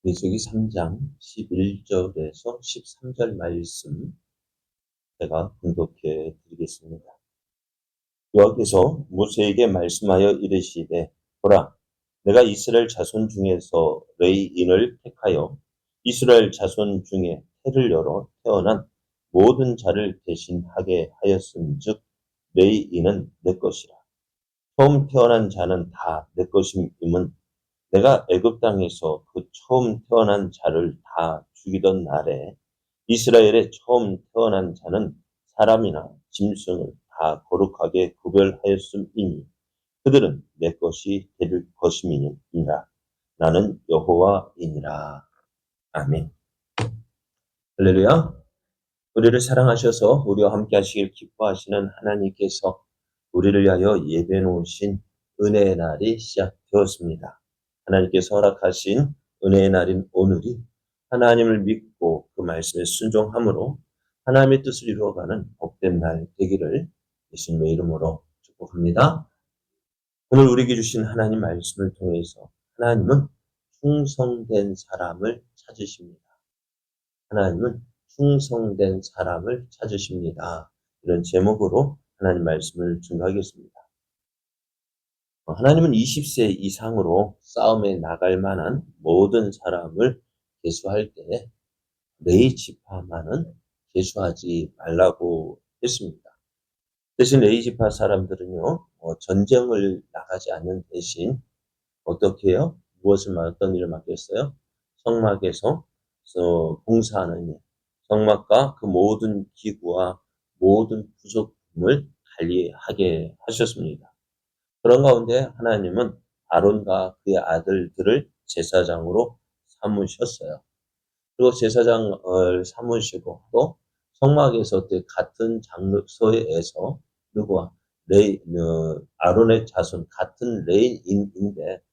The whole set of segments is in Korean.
민수기 3장 11절에서 13절 말씀 제가 공독해 드리겠습니다. 여호와께서 모세에게 말씀하여 이르시되 보라, 내가 이스라엘 자손 중에서 레위인을 택하여 이스라엘 자손 중에 태를 열어 태어난 모든 자를 대신하게 하였은즉 레위인은 내 것이라. 처음 태어난 자는 다 내 것임은 내가 애굽 땅에서 그 처음 태어난 자를 다 죽이던 날에 이스라엘의 처음 태어난 자는 사람이나 짐승을 다 거룩하게 구별하였음이니 그들은 내 것이 될 것임이니라. 나는 여호와이니라. 아멘. 할렐루야. 우리를 사랑하셔서 우리와 함께 하시길 기뻐하시는 하나님께서 우리를 위하여 예배해 놓으신 은혜의 날이 시작되었습니다. 하나님께서 허락하신 은혜의 날인 오늘이 하나님을 믿고 그 말씀에 순종함으로 하나님의 뜻을 이루어가는 복된 날 되기를 예수님의 이름으로 축복합니다. 오늘 우리에게 주신 하나님 말씀을 통해서 하나님은 충성된 사람을 찾으십니다. 하나님은 충성된 사람을 찾으십니다. 이런 제목으로 하나님 말씀을 증거하겠습니다. 하나님은 20세 이상으로 싸움에 나갈 만한 모든 사람을 계수할 때 레위 지파만은 계수하지 말라고 했습니다. 대신 레위 지파 사람들은요, 전쟁을 나가지 않는 대신 어떻게 해요? 어떤 일을 맡겼어요? 성막에서 봉사하는 일, 성막과 그 모든 기구와 모든 부속품을 관리하게 하셨습니다. 그런 가운데 하나님은 아론과 그의 아들들을 제사장으로 삼으셨어요. 그리고 제사장을 삼으시고 또 성막에서 같은 장소에서 누구와 아론의 자손 같은 레인인데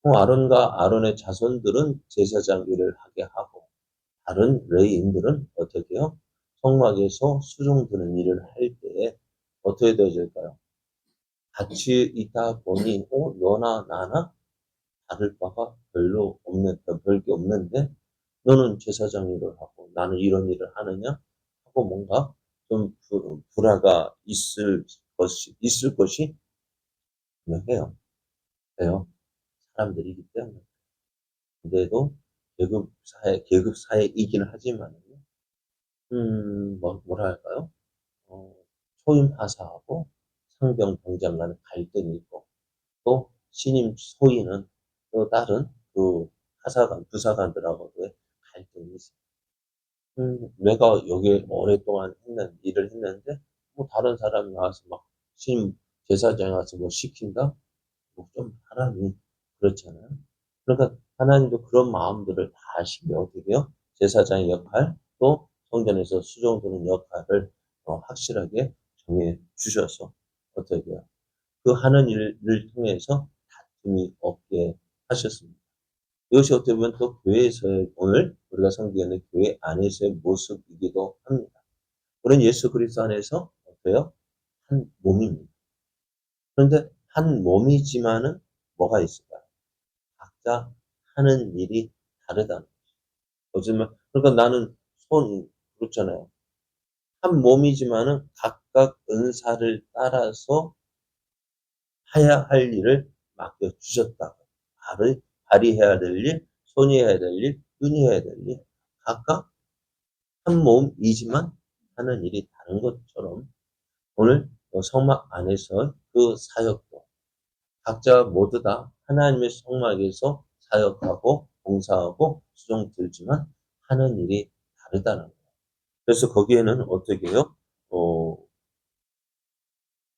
아론과 아론의 자손들은 제사장 일을 하게 하고 다른 레위인들은 어떻게 해요? 성막에서 수종 드는 일을 할 때에 어떻게 되어질까요? 같이 있다 보니 너나 나나 다를 바가 별게 없는데 너는 제사장 일을 하고 나는 이런 일을 하느냐 하고 뭔가 좀 불화가 있을 것이 분명해요. 왜요? 사람들이기 때문에. 근데도 계급 사회이긴 하지만, 뭐랄까요? 소임 하사하고 상병 병장 간의 갈등이 있고, 또 신임 소위는 또 다른 그 부사관들하고도의 갈등이 있어요. 내가 여기에 오랫동안 일을 했는데, 다른 사람이 와서 막 신임 제사장이 와서 뭐 시킨다? 좀 하나님 그렇잖아요. 그러니까 하나님도 그런 마음들을 다 아시게 어떻게 해요? 제사장의 역할, 또 성전에서 수종드는 역할을 확실하게 정해 주셔서 어떻게 해요? 그 하는 일을 통해서 다툼이 없게 하셨습니다. 이것이 어떻게 보면 또 교회에서의 오늘 우리가 섬기는 교회 안에서의 모습이기도 합니다. 우리는 예수 그리스도 안에서 어때요? 한 몸입니다. 그런데 한 몸이지만은 뭐가 있을까요? 각자 하는 일이 다르다는 거죠. 그러니까 나는 그렇잖아요. 한 몸이지만은 각각 은사를 따라서 해야 할 일을 맡겨주셨다고. 발이 해야 될 일, 손이 해야 될 일, 눈이 해야 될 일. 각각 한 몸이지만 하는 일이 다른 것처럼 오늘 성막 안에서 그 사역도 각자 모두 다 하나님의 성막에서 사역하고 봉사하고 수종 들지만 하는 일이 다르다는 거예요. 그래서 거기에는 어떻게 해요?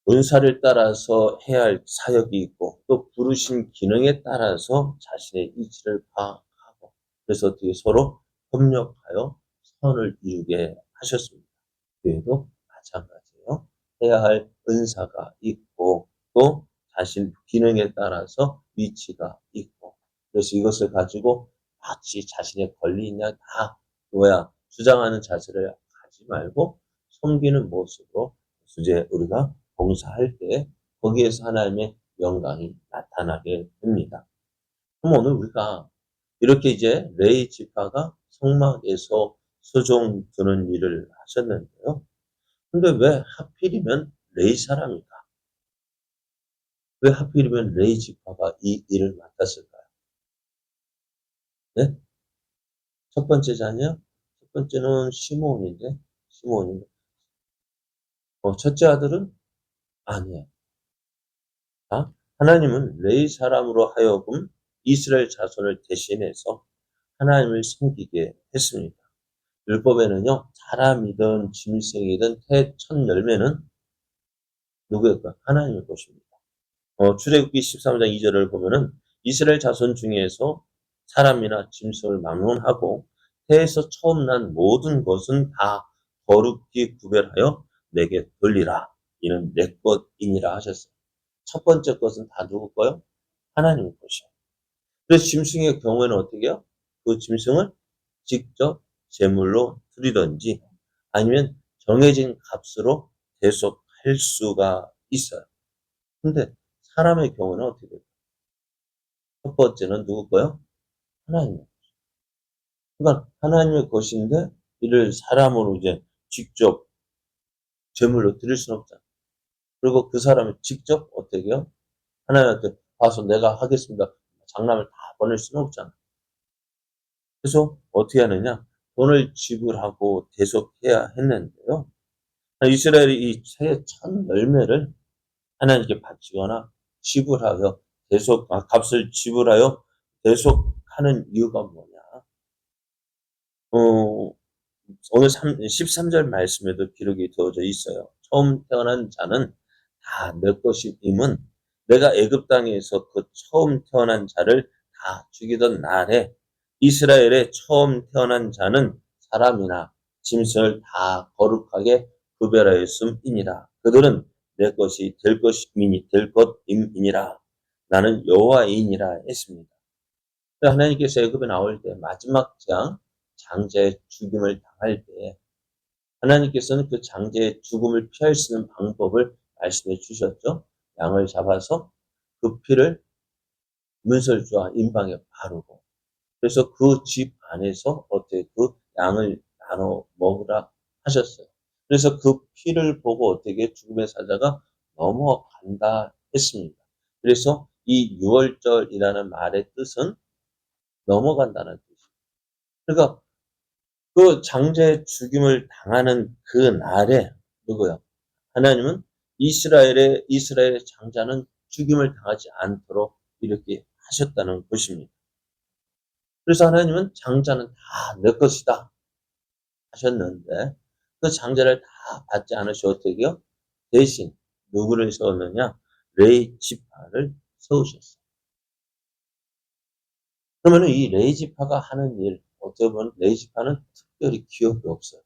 은사를 따라서 해야 할 사역이 있고 또 부르신 기능에 따라서 자신의 이치를 파악하고 그래서 어떻게 서로 협력하여 선을 이루게 하셨습니다. 교회도 마찬가지예요. 해야 할 은사가 있고 또 자신 기능에 따라서 위치가 있고 그래서 이것을 가지고 마치 자신의 권리냐 다 주장하는 자세를 가지 말고 섬기는 모습으로 이제 우리가 봉사할 때 거기에서 하나님의 영광이 나타나게 됩니다. 그럼 오늘 우리가 이렇게 이제 레위 지파가 성막에서 수종 드는 일을 하셨는데요. 근데 왜 하필이면 레위 사람일까? 왜 하필이면 레위 지파가 이 일을 맡았을까요? 네? 첫 번째 자녀? 첫 번째는 시므온인데, 시므온인데, 첫째 아들은 아니에요. 아, 하나님은 레위 사람으로 하여금 이스라엘 자손을 대신해서 하나님을 섬기게 했습니다. 율법에는요, 사람이든 짐승이든 첫 열매는 누구일까? 하나님의 것입니다. 출애굽기 13장 2절을 보면은 이스라엘 자손 중에서 사람이나 짐승을 막론하고 태에서 처음 난 모든 것은 다 거룩히 구별하여 내게 돌리라. 이는 내 것이니라 하셨어요. 첫 번째 것은 다 누구 거요? 하나님의 것이요. 그래서 짐승의 경우에는 어떻게 해요? 그 짐승을 직접 제물로 드리든지 아니면 정해진 값으로 대속할 수가 있어요. 근데 사람의 경우는 어떻게 돼요? 첫 번째는 누구 거요? 하나님의. 그러니까 하나님의 것인데 이를 사람으로 이제 직접 제물로 드릴 수는 없잖아요. 그리고 그 사람이 직접 어떻게 해요? 하나님한테 와서 내가 하겠습니다. 장남을 다 보낼 수는 없잖아요. 그래서 어떻게 하느냐? 돈을 지불하고 대속해야 했는데요. 이스라엘이 이 새해 첫 열매를 하나님께 바치거나 지불하여 값을 지불하여 대속하는 이유가 뭐냐? 어, 오늘 13절 말씀에도 기록이 되어져 있어요. 처음 태어난 자는 다 내 것임은 내가 애굽 땅에서 그 처음 태어난 자를 다 죽이던 날에 이스라엘의 처음 태어난 자는 사람이나 짐승을 다 거룩하게 구별하였음이니라. 그들은 내 것이 될 것임이니라. 나는 여호와이니라 했습니다. 하나님께서 애굽에 나올 때 마지막 장자의 죽임을 당할 때 하나님께서는 그 장자의 죽음을 피할 수 있는 방법을 말씀해 주셨죠. 양을 잡아서 그 피를 문설주와 임방에 바르고 그래서 그 집 안에서 어떻게 그 양을 나눠 먹으라 하셨어요. 그래서 그 피를 보고 어떻게 죽음의 사자가 넘어간다 했습니다. 그래서 이 유월절이라는 말의 뜻은 넘어간다는 뜻이에요. 그러니까 그 장자의 죽임을 당하는 그 날에 누구요? 하나님은 이스라엘의 장자는 죽임을 당하지 않도록 이렇게 하셨다는 것입니다. 그래서 하나님은 장자는 다 내 것이다 하셨는데 그 장자를 다 받지 않으시고 어떻게요? 대신 누구를 세웠느냐? 레위 지파를 세우셨어요. 그러면 이 레위 지파가 하는 일 어떻게 보면 레위 지파는 특별히 기업이 없어요.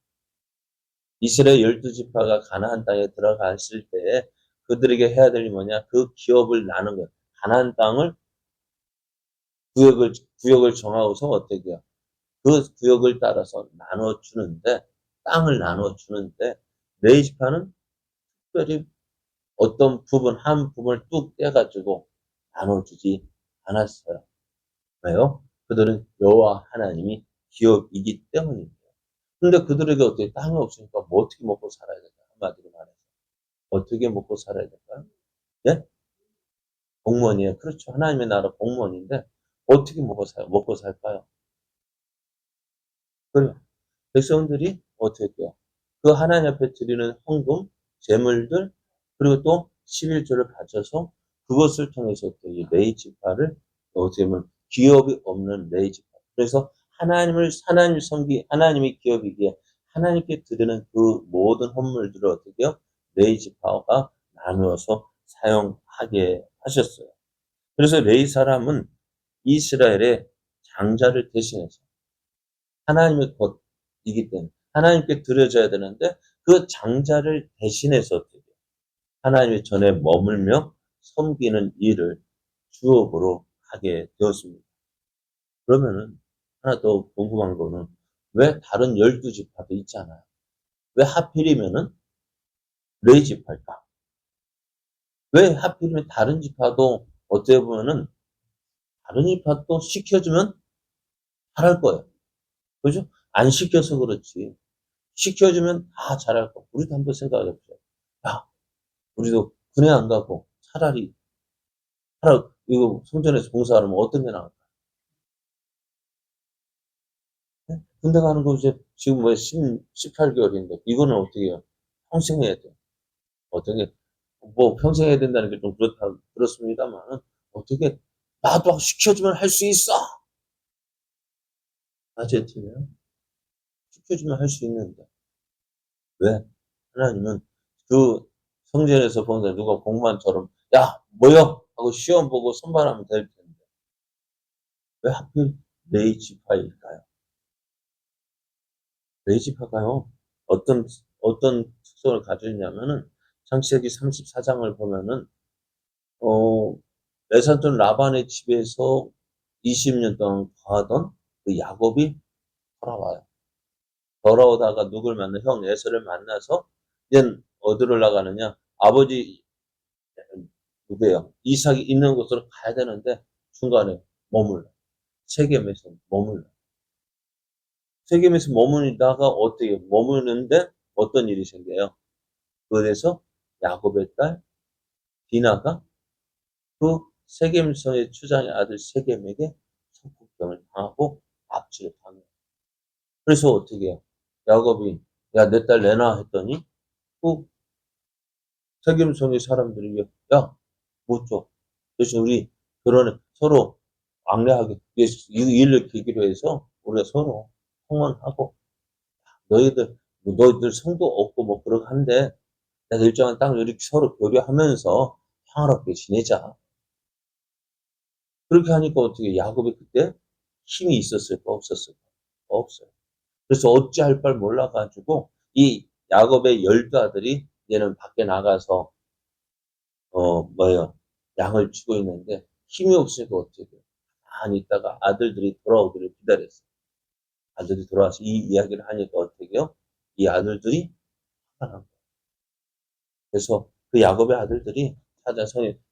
이스라엘 12지파가 가나안 땅에 들어갔을 때 그들에게 해야 될 일이 뭐냐? 그 기업을 나눈 거예요. 가나안 땅을 구역을 정하고서 어떻게 해요? 그 구역을 따라서 나눠 주는데 땅을 나눠 주는데 레위 지파는 특별히 어떤 부분 한 부분을 뚝 떼 가지고 나눠 주지 않았어요. 왜요? 그들은 여호와 하나님이 기업이기 때문입니다. 근데 그들에게 어떻게 땅이 없으니까 뭐 어떻게 먹고 살아야 될까? 한마디로 말해서. 어떻게 먹고 살아야 될까요? 예? 공무원이에요. 그렇죠. 하나님의 나라 공무원인데 어떻게 먹고 살까요? 그래요. 백성들이 어떻게 해요? 그 하나님 앞에 드리는 헌금, 제물들, 그리고 또 11조를 바쳐서 그것을 통해서 또 이 레위 지파를 어떻게 보면 기업이 없는 레위 지파. 그래서 하나님이 기업이기에 하나님께 드리는 그 모든 헌물들을 어떻게 해요? 레위 지파가 나누어서 사용하게 하셨어요. 그래서 레위 사람은 이스라엘의 장자를 대신해서 하나님의 것이기 때문에 하나님께 드려져야 되는데 그 장자를 대신해서 하나님의 전에 머물며 섬기는 일을 주업으로 하게 되었습니다. 그러면은 하나 더 궁금한 거는 왜 다른 12지파도 있잖아요. 왜 하필이면은 레위 지파일까? 왜 하필이면 다른 지파도 어떻게 보면은 다른 지파도 시켜주면 잘할 거예요. 그죠? 안 시켜서 그렇지. 시켜주면 다 잘할 거. 우리도 한번 생각해 보세요. 야, 우리도 군에 안 가고 차라리 이거 성전에서 봉사하면 어떤 게 나을까? 네? 군대 가는 거 이제 지금 뭐 18개월인데 이거는 어떻게 해요? 평생 해야 돼. 어떻게 뭐 평생 해야 된다는 게 좀 그렇습니다만은 어떻게 나도 시켜주면 할 수 있어. 아제 팀이요. 시켜주면 할 수 있는데 왜? 하나님은 그 성전에서 보는데 누가 공무원처럼 야 모여 하고 시험 보고 선발하면 될 텐데 왜 하필 레이지파일까요? 레이지파가요 어떤 특성을 가지고 있냐면은 창세기 34장을 보면은 어 레산돈 라반의 집에서 20년 동안 거하던 그 야곱이 돌아와요. 돌아오다가 누굴 만나 형 에서를 만나서 이제 어디로 나가느냐 아버지 누구예요? 이삭이 있는 곳으로 가야 되는데 중간에 머물러. 세겜에서 머물러. 세겜에서 머무르다가 어떻게 머무르는데 어떤 일이 생겨요? 그래서 야곱의 딸 디나가 그 세겜성의 추장의 아들 세겜에게 성폭행을 당하고 압질을 당해요. 그래서 어떻게 해요? 야곱이 야, 내 딸 내놔 했더니 그 세겜성의 사람들이 야, 못 줘. 대신 우리 결혼해 서로 왕래하게 이 일을 계기로 해서 우리가 서로 통혼하고 너희들 성도 없고 뭐 그러고 한데 내가 일정한 땅을 이렇게 서로 교류하면서 평화롭게 지내자. 그렇게 하니까 어떻게 야곱이 그때 힘이 있었을까 없었을까? 없어요. 그래서 어찌할 바를 몰라가지고 이 야곱의 12아들이 얘는 밖에 나가서 뭐예요? 양을 치고 있는데 힘이 없으니까 어떻게 돼요? 가만히 있다가 아들들이 돌아오기를 기다렸어요. 아들이 돌아와서 이 이야기를 하니까 어떻게 해요? 이 아들들이 화가 난 거예요. 그래서 그 야곱의 아들들이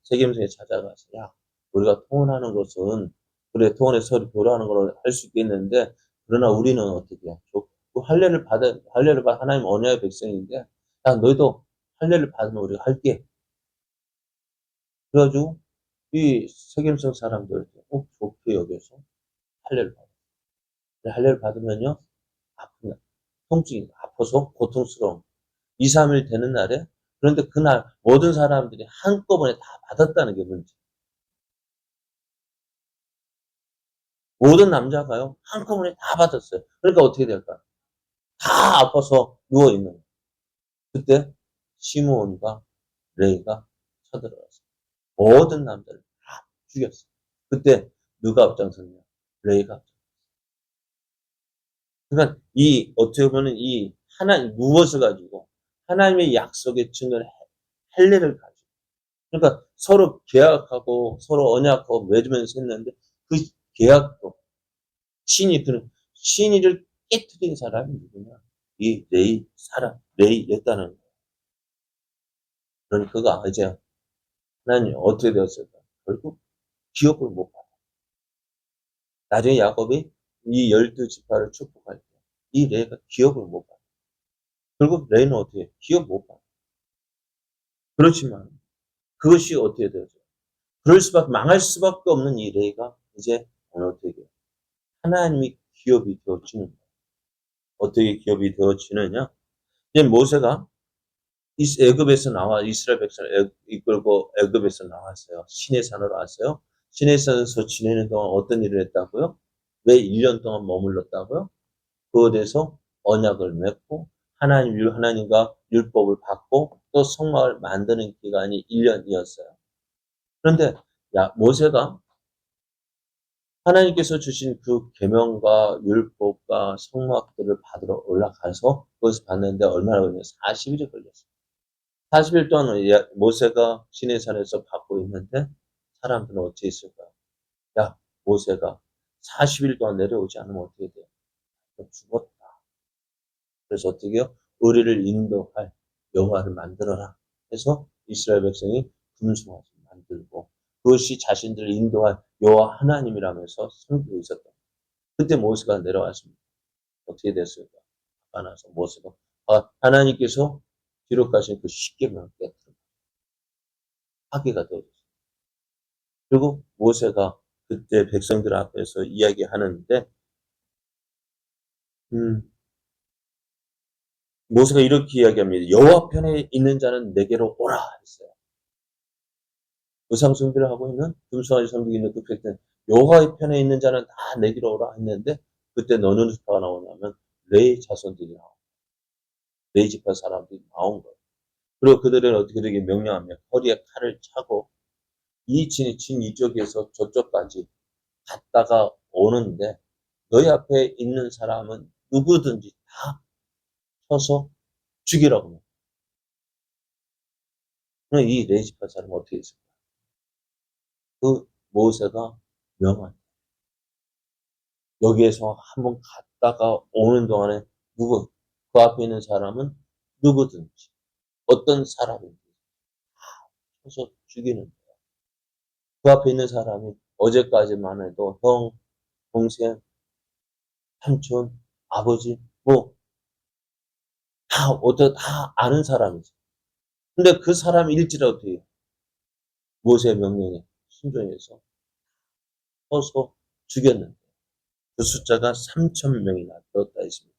세겜성에 찾아가서 야, 우리가 통혼하는 것은 그래 통혼해서 서로 교류하는 걸 할 수 있겠는데 그러나 우리는 어떻게 해요? 그 할례를 받 하나님 언약의 백성인데 야, 너희도 할례를 받으면 우리가 할게. 그래가지고 이 세겜성 사람들 꼭 좋게 여겨서 할례를 받아요. 할례를 받으면요 아픈 통증이 아파서 고통스러움 2, 3일 되는 날에 그런데 그날 모든 사람들이 한꺼번에 다 받았다는 게 문제. 모든 남자가요 한꺼번에 다 받았어요. 그러니까 어떻게 될까요? 다 아파서 누워 있는 거예요. 그때 시므온과 레이가 쳐들어갔어요. 모든 남자를 다 죽였어요. 그때 누가 앞장섰냐? 레이가 앞장섰어요. 그러니까 이 어떻게 보면 이 하나님 무엇을 가지고 하나님의 약속의 증거를 할례를 가지고 그러니까 서로 계약하고 서로 언약하고 맺으면서 했는데 그 계약도 신의를 깨뜨린 사람이 누구냐? 이 레이였다는 거예요. 그러니까 그가 이제 하나님 어떻게 되었을까? 결국 기업을 못 받아. 나중에 야곱이 이 12지파를 축복할 때 이 레이가 기업을 못 받아. 결국 레이는 어떻게 해? 기업 못 받아. 그렇지만 그것이 어떻게 되었어요? 망할 수밖에 없는 이 레이가 이제 어떻게 해? 하나님이 기업이 되어지는 거예요. 어떻게 기업이 되어지느냐? 이제 모세가 애굽에서 나와 이스라엘 백성을 이끌고 애굽에서 나왔어요. 시내산으로 왔어요. 시내산에서 지내는 동안 어떤 일을 했다고요? 왜 1년 동안 머물렀다고요? 그곳에서 언약을 맺고 하나님과 율법을 받고 또 성막을 만드는 기간이 1년이었어요. 그런데 모세가 하나님께서 주신 그 계명과 율법과 성막들을 받으러 올라가서 그것을 받는데 얼마나 걸렸냐? 40일이 걸렸어요. 40일 동안 모세가 시내산에서 받고 있는데 사람들은 어찌 있을까요? 야, 모세가 40일 동안 내려오지 않으면 어떻게 돼요? 죽었다. 그래서 어떻게 해요? 우리를 인도할 여호와를 만들어라. 해서 이스라엘 백성이 금송아지 만들고 그것이 자신들을 인도할 여호와 하나님이라면서 섬기고 있었다. 그때 모세가 내려왔습니다. 어떻게 됐을까? 화가 나서 모세가 하나님께서 기록하신 그 십계명을 깨뜨려 파괴가 되어졌어요. 그리고 모세가 그때 백성들 앞에서 이야기하는데 모세가 이렇게 이야기합니다. 여호와 편에 있는 자는 내게로 오라 했어요. 우상 숭배를 하고 있는 금수아지 섬기고 있는 그 백성 여호와의 편에 있는 자는 다 내게로 오라 했는데 그때 어느 지파가 나오냐면 레위 자손들이 나온 레위 지파 사람들이 나온 거예요. 그리고 그들은 어떻게 되게 명령하며 허리에 칼을 차고 이 진 이쪽에서 저쪽까지 갔다가 오는데 너희 앞에 있는 사람은 누구든지 다 쳐서 죽이라고. 그럼 이 레위 지파 사람은 어떻게 했을까? 그 모세가 명한 여기에서 한번 갔다가 오는 동안에 그 앞에 있는 사람은 누구든지 어떤 사람인지 쳐서 죽이는 거야. 그 앞에 있는 사람이 어제까지만 해도 형, 동생, 삼촌, 아버지 뭐 다 아는 사람이지. 근데 그 사람일지라도 모세의 명령에 순종해서 쳐서 죽였는데 그 숫자가 3,000명이나 되었다 했습니다.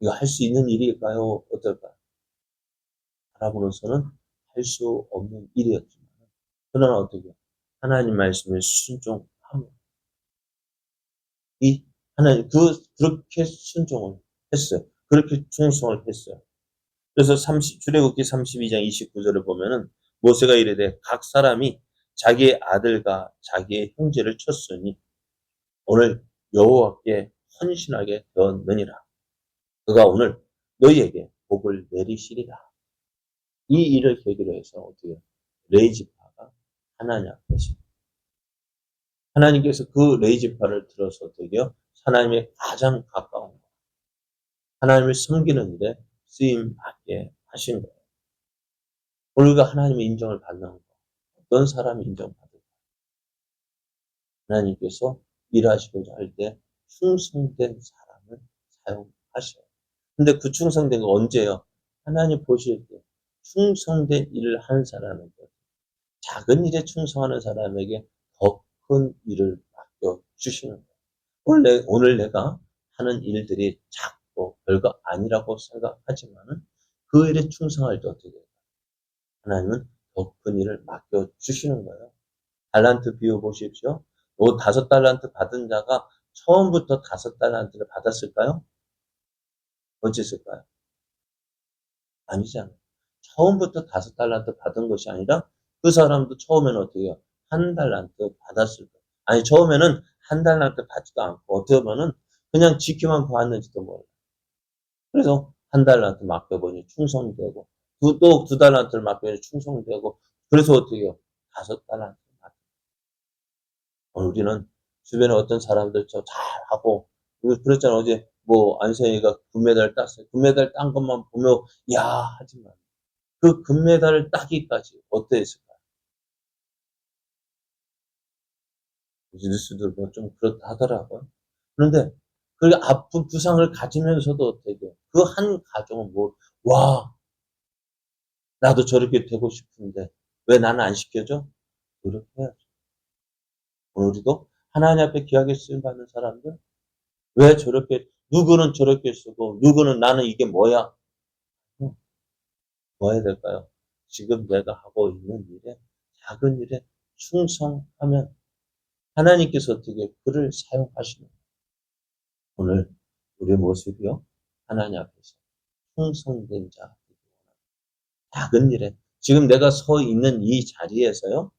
이거 할 수 있는 일일까요? 어떨까요? 바라보면서는 할 수 없는 일이었지만 그러나 어떻게 하나님 말씀에 순종함 이 하나님 그렇게 순종을 했어요. 그렇게 충성을 했어요. 그래서 출애굽기 32장 29절을 보면은 모세가 이르되 각 사람이 자기의 아들과 자기의 형제를 쳤으니 오늘 여호와께 헌신하게 되었느니라. 그가 오늘 너희에게 복을 내리시리라. 이 일을 계기로 해서 어떻게 레위 지파가 하나님 앞에서 하나님께서 그 레위 지파를 들어서 어떻게요? 하나님의 가장 가까운 하나님을 섬기는 일에 쓰임 받게 하신 거예요. 우리가 하나님의 인정을 받는 거 어떤 사람이 인정받을까? 하나님께서 일하시고자 할 때 충성된 사람을 사용하셔요. 근데 그 충성된 거 언제요? 하나님 보실 때 충성된 일을 하는 사람에게 작은 일에 충성하는 사람에게 더 큰 일을 맡겨주시는 거예요. 오늘 내가 하는 일들이 작고 별거 아니라고 생각하지만은 그 일에 충성할 때 어떻게 돼요? 하나님은 더 큰 일을 맡겨주시는 거예요. 달란트 비유 보십시오. 5달란트 받은 자가 처음부터 5달란트를 받았을까요? 어쨌을까요? 아니잖아요. 처음부터 5달란트 받은 것이 아니라 그 사람도 처음에는 어떻게 해요? 1달란트 받았을 거예요. 아니 처음에는 1달란트 받지도 않고 어떻게 보면은 그냥 지켜만 봤는지도 몰라요. 그래서 1달란트 맡겨보니 충성되고 또 2달란트를 맡겨보니 충성되고 그래서 어떻게 해요? 5달란트 우리는 주변에 어떤 사람들 저 잘하고 그랬잖아. 어제 뭐 안세희가 금메달 땄어요. 금메달 딴 것만 보면 야 하지만 그 금메달을 따기까지 어떠했을까요? 뉴스들 보면 좀 그렇다 하더라고요. 그런데 그 아픈 부상을 가지면서도 어떻게 그 한 가정은 뭐 와 나도 저렇게 되고 싶은데 왜 나는 안 시켜줘? 그렇게 해야죠. 우리도 하나님 앞에 귀하게 쓰임 받는 사람들 왜 저렇게 누구는 저렇게 쓰고 누구는 나는 이게 뭐야? 뭐 해야 될까요? 지금 내가 하고 있는 일에 작은 일에 충성하면 하나님께서 어떻게 그를 사용하시는 오늘 우리의 모습이요 하나님 앞에서 충성된 자 작은 일에 지금 내가 서 있는 이 자리에서요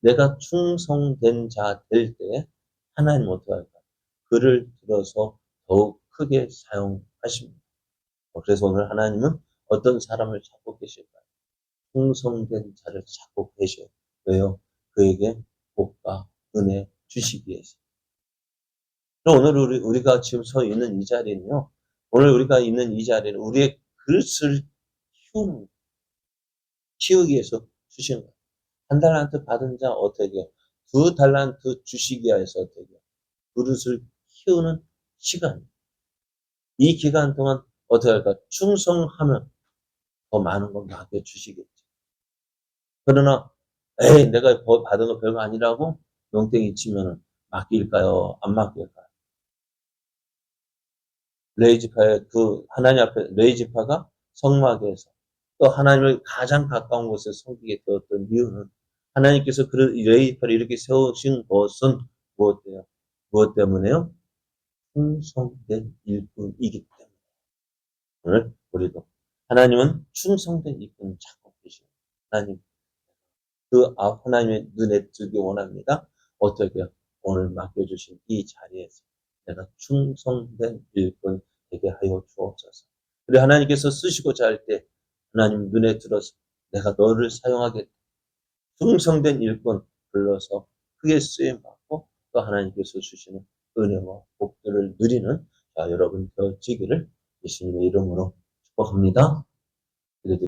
내가 충성된 자 될 때 하나님 어떻게 할까요? 그를 들어서 더욱 크게 사용하십니다. 그래서 오늘 하나님은 어떤 사람을 찾고 계실까요? 충성된 자를 찾고 계셔요. 왜요? 그에게 복과 은혜 주시기 위해서. 오늘 우리가 지금 서 있는 이 자리는요. 오늘 우리가 있는 이 자리는 우리의 그릇을 키우기 위해서 주신 거예요. 1달란트 받은 자 어떻게 2달란트 주시기 위해서 어떻게 그릇을 키우는 시간. 이 기간 동안 어떻게 할까? 충성하면 더 많은 걸 맡겨주시겠죠. 그러나, 에이, 내가 받은 거 별거 아니라고 농땡이 치면은 맡길까요? 안 맡길까요? 레이지파의 하나님 앞에 레이지파가 성막에서 또 하나님을 가장 가까운 곳에 섬기게 되었던 이유는 하나님께서 레이지파를 이렇게 세우신 것은 무엇이에요? 무엇 때문에요? 충성된 일꾼이기 때문에. 오늘 우리도 하나님은 충성된 일꾼을 찾고 계십니다. 하나님, 하나님의 눈에 들기 원합니다. 어떻게 오늘 맡겨주신 이 자리에서 내가 충성된 일꾼 되게 하여 주옵소서. 그리고 하나님께서 쓰시고자 할 때 하나님 눈에 들어서 내가 너를 사용하겠다. 충성된 일꾼 불러서 크게 쓰임받고 또 하나님께서 주시는 은혜와 복들을 누리는 여러분 되어지기를 예수님의 이름으로 축복합니다.